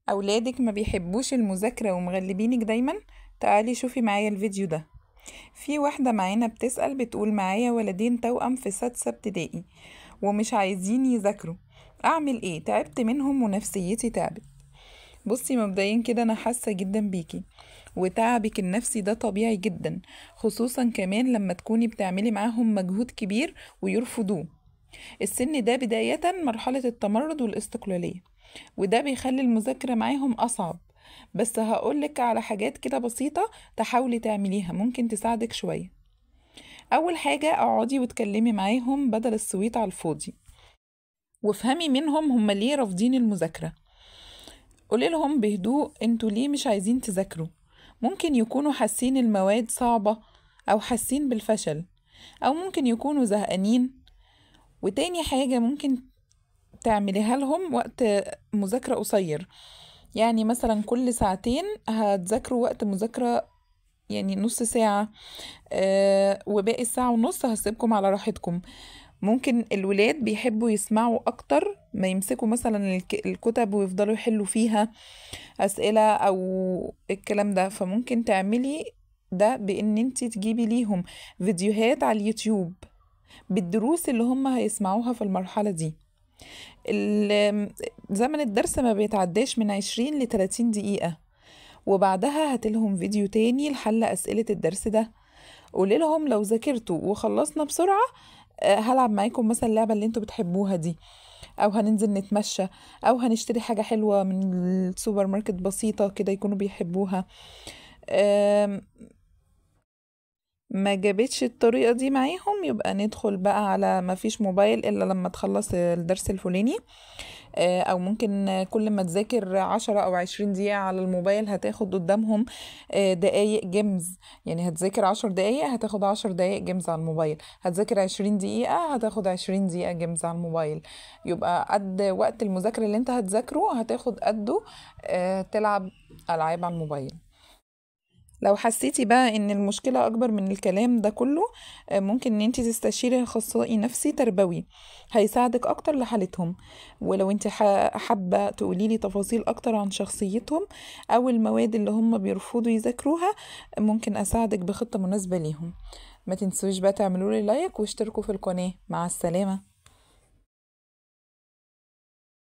أولادك ما بيحبوش المذاكرة ومغلبينك دايما؟ تعالي شوفي معايا الفيديو ده. في واحدة معانا بتسأل بتقول معايا ولدين توأم في سادسة ابتدائي ومش عايزين يذاكروا، أعمل ايه؟ تعبت منهم ونفسيتي تعبت. بصي، مبدئيا كده أنا حاسة جدا بيكي، وتعبك النفسي ده طبيعي جدا، خصوصا كمان لما تكوني بتعملي معاهم مجهود كبير ويرفضوه. السن ده بداية مرحلة التمرد والاستقلالية، وده بيخلي المذاكرة معاهم أصعب. بس هقولك على حاجات كده بسيطة تحاولي تعمليها ممكن تساعدك شوية. أول حاجة، اقعدي واتكلمي معاهم بدل الصويت على الفاضي، وافهمي منهم هم ليه رافضين المذاكرة. قولي لهم بهدوء انتوا ليه مش عايزين تذاكروا. ممكن يكونوا حاسين المواد صعبة، أو حاسين بالفشل، أو ممكن يكونوا زهقانين. وتاني حاجة ممكن تعمليها لهم وقت مذاكرة قصير، يعني مثلا كل ساعتين هتذاكروا وقت مذاكرة، يعني نص ساعة، وباقي الساعة ونص هسيبكم على راحتكم. ممكن الولاد بيحبوا يسمعوا أكتر ما يمسكوا مثلا الكتب ويفضلوا يحلوا فيها أسئلة أو الكلام ده. فممكن تعملي ده بإن انتي تجيبي ليهم فيديوهات على اليوتيوب بالدروس اللي هم هيسمعوها في المرحلة دي. زمن الدرس ما بيتعداش من 20 ل 30 دقيقة، وبعدها هاتلهم فيديو تاني لحل أسئلة الدرس ده. قولي لهم لو ذاكرتوا وخلصنا بسرعة، هلعب معاكم مثلا اللعبة اللي انتوا بتحبوها دي، او هننزل نتمشى، او هنشتري حاجة حلوة من السوبر ماركت بسيطة كده يكونوا بيحبوها. آم، ما جابتش الطريقة دي معاهم، يبقى ندخل بقى على ما فيش موبايل إلا لما تخلص الدرس الفلاني. او ممكن كل ما تذاكر 10 أو 20 دقيقة على الموبايل هتاخد قدامهم دقايق جيمز. يعني هتذاكر 10 دقايق هتاخد 10 دقايق جيمز على الموبايل، هتذاكر 20 دقيقة هتاخد 20 دقيقة جيمز على الموبايل. يبقى قد وقت المذاكرة اللي انت هتذاكره هتاخد قده تلعب ألعاب على الموبايل. لو حسيتي بقى ان المشكلة اكبر من الكلام ده كله، ممكن ان انتي تستشيري اخصائي نفسي تربوي هيساعدك اكتر لحالتهم. ولو انتي حابة تقوليلي تفاصيل اكتر عن شخصيتهم او المواد اللي هم بيرفضوا يذاكروها، ممكن اساعدك بخطة مناسبة ليهم. ما تنسوش بقى تعملوا لي لايك واشتركوا في القناة. مع السلامة.